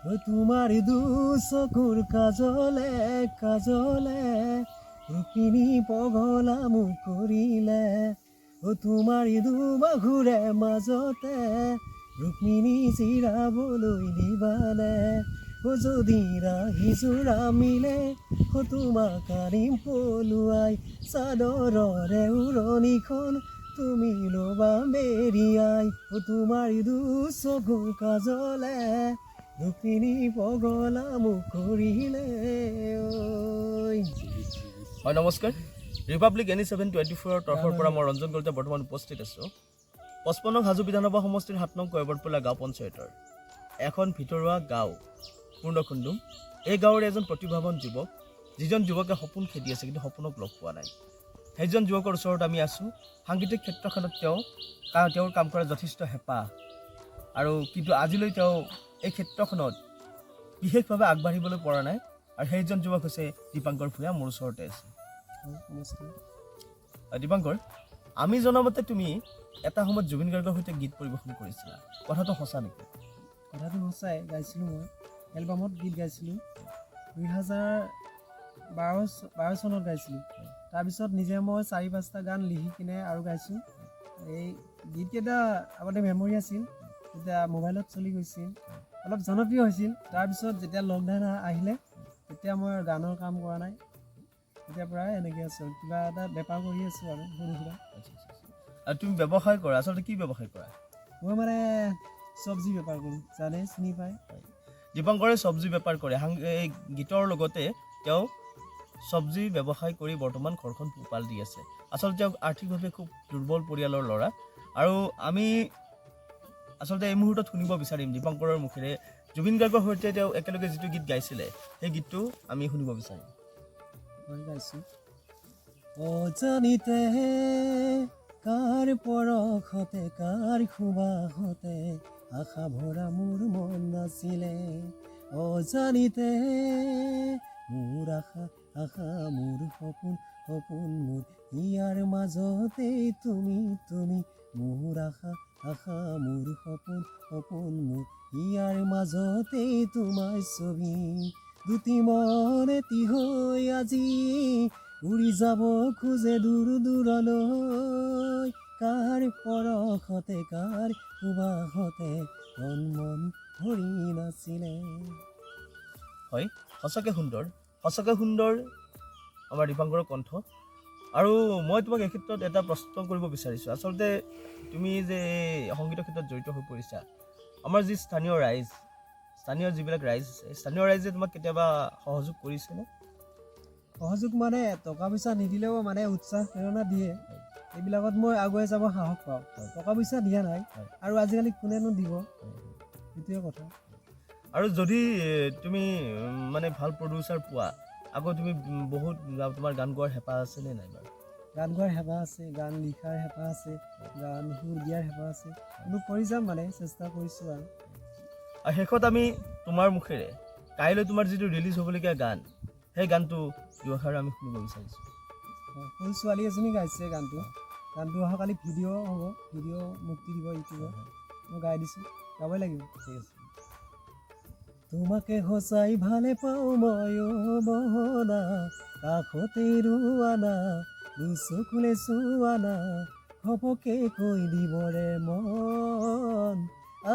তোমাৰ দু চকুৰ কাজলে কাজলে ৰুক্মিণী পগলা মোক কৰিলে তোমাৰ দুবাহুৰে মাজতে ৰুক্মিণী চিৰাবলৈ দিবালে যদি ৰাহিযোৰা মিলে তোমাক আনিম পলুৱাই চাদৰৰে উৰণিখন তুমি ল'বা মেৰিয়াই তোমাৰ দু চকুৰ কাজলে ৰুক্মিণী পগলা মোক কৰিলে হয় নমস্কাৰ ৰিপাব্লিক এনি 724 তৰফৰ পৰা মই ৰঞ্জন কলিতা বৰ্তমান উপস্থিত আছোঁ 55 নং হাজো বিধানসভা সমষ্টিৰ 7 নং কৈবৰপলা গাঁও পঞ্চায়তৰ এখন ভিতৰুৱা গাঁও পূৰ্ণকুণ্ডুম এই গাঁৱৰ এজন প্ৰতিভাৱান যুৱক যিজন যুৱকে সপোন খেদি আছে কিন্তু সপোনক লগ পোৱা নাই সেইজন যুৱকৰ ওচৰত আমি আছোঁ সাংগীতিক ক্ষেত্ৰখনত তেওঁৰ কাম কৰা যথেষ্ট হেঁপাহ আৰু কিন্তু আজিলৈ তেওঁ এই ক্ষেত্ৰখনত বিশেষভাৱে আগবাঢ়িবলৈ পৰা নাই আৰু সেইজন যুৱক হৈছে দীপাংকৰ ভূঞা মোৰ ওচৰতে আছে নমস্কাৰ দীপাংকৰ আমি জনামতে তুমি এটা সময়ত জুবিন গাৰ্গৰ সৈতে গীত পৰিৱেশন কৰিছিলা কথাটো সঁচা নেকি কথাটো সঁচাই গাইছিলোঁ মই এলবামত গীত গাইছিলোঁ 2012 চনত গাইছিলোঁ তাৰপিছত নিজে মই 4-5টা গান লিখি কিনে আৰু গাইছোঁ এই গীতকেইটা আগতে মেমৰি আছিল তেতিয়া মোবাইলত চলি গৈছিল অলপ জনপ্ৰিয় হৈছিল তাৰপিছত যেতিয়া লকডাউন আহিলে তেতিয়া মই গানৰ কাম কৰা নাই তেতিয়া প্ৰায় এনেকৈ আছোঁ কিবা এটা বেপাৰ কৰি আছোঁ আৰু সৰু সুৰা আৰু তুমি ব্যৱসায় কৰা আচলতে কি ব্যৱসায় কৰা মই মানে চব্জি বেপাৰ কৰোঁ জানে চিনি পায় দীপাংকৰে চব্জি বেপাৰ কৰে এই গীতৰ লগতে তেওঁ চব্জি ব্যৱসায় কৰি বৰ্তমান ঘৰখন পোহপাল দি আছে আচলতে তেওঁ আৰ্থিকভাৱে খুব দুৰ্বল পৰিয়ালৰ ল'ৰা আৰু আমি আচলতে এই মুহূৰ্তত শুনিব বিচাৰিম দীপাংকৰৰ মুখেৰে জুবিন গাৰ্গৰ সৈতে তেওঁ একেলগে যিটো গীত গাইছিলে সেই গীতটো আমি শুনিব বিচাৰিম গাইছোঁ অজানিতে কাৰ পৰশতে কাৰ সুবাসতে আশা ভৰা মোৰ মন নাছিলে অজানিতে মোৰ আশা আশা মোৰ সপোন সপোন মোৰ ইয়াৰ মাজতেই তুমি তুমি মোৰ আশা আশা মোৰ সপোন সপোন মোৰ ইয়াৰ মাজতেই তোমাৰ ছবি দুটি মন এটি হৈ আজি উৰি যাব খোজে দূৰ দূৰলৈ কাৰ পৰশতে কাৰ সুবাসতে মন মন ভৰি নাছিলে হয় সঁচাকৈ সুন্দৰ আমাৰ দীপাংকৰৰ কণ্ঠ আৰু মই তোমাক এই ক্ষেত্ৰত এটা প্ৰশ্ন কৰিব বিচাৰিছোঁ আচলতে তুমি যে সংগীতৰ ক্ষেত্ৰত জড়িত হৈ পৰিছা আমাৰ যি স্থানীয় যিবিলাক ৰাইজ আছে স্থানীয় ৰাইজে তোমাক কেতিয়াবা সহযোগ কৰিছেনে সহযোগ মানে টকা পইচা নিদিলেও মানে উৎসাহ প্ৰেৰণা দিয়ে এইবিলাকত মই আগুৱাই যাব সাহস পাওঁ টকা পইচা দিয়া নাই আৰু আজিকালি কোনেনো দিব সেইটোৱে কথা আৰু যদি তুমি মানে ভাল প্ৰডিউচাৰ পোৱা আকৌ তুমি বহুত তোমাৰ গান গোৱাৰ হেঁপাহ আছেনে নাই বাৰু গান গোৱাৰ হেঁপাহ আছে গান লিখাৰ হেঁপাহ আছে গান সুৰ দিয়াৰ হেঁপাহ আছে কিন্তু কৰি যাম মানে চেষ্টা কৰিছোঁ আৰু শেষত আমি তোমাৰ মুখেৰে কাইলৈ তোমাৰ যিটো ৰিলিজ হ'বলগীয়া গান সেই গানটো দুআষাৰ আমি শুনিব বিচাৰিছোঁ সৰু ছোৱালী এজনী গাইছে গানটো অহাকালি ভিডিঅ' হ'ব ভিডিঅ' মুক্তি দিব ইউটিউবত মই গাই দিছোঁ গাবই লাগিব ঠিক আছে তোমাকে সঁচাই ভালে পাওঁ মই বহনা কাষতে ৰোৱানা দুচকুলে চোৱানা ঘপকে কৈ দিবৰে মন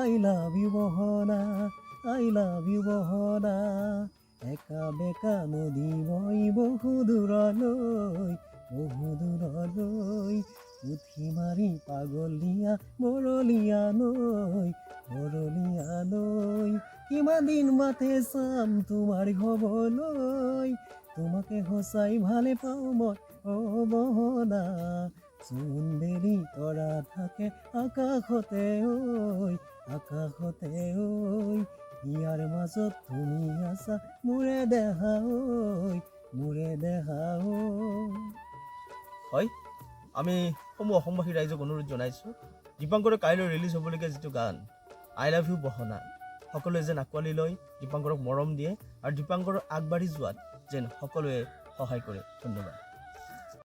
I love you বহনা I love you বহনা একা বেকা নদী মই বহু দূৰলৈ উঠি মাৰি পাগল দিয়া বৰলীয়া নৈ কিমান দিন মাতে চাম তোমাৰ খবৰলৈ তোমাকে সঁচাই ভালে পাওঁ মই বহনা চুন্দেৰি তৰা থাকে আকাশতে ঐ ইয়াৰ মাজত তুমি আছা মোৰে দেহা হয় আমি সমূহ অসমবাসী ৰাইজক অনুৰোধ জনাইছোঁ দীপাংকৰে কাইলৈ ৰিলিজ হ'বলগীয়া যিটো গান আই লাভ ইউ বহনা সকলোৱে যেন আঁকোৱালি লয় দীপাংকৰক মৰম দিয়ে আৰু দীপাংকৰক আগবাঢ়ি যোৱাত যেন সকলোৱে সহায় কৰে ধন্যবাদ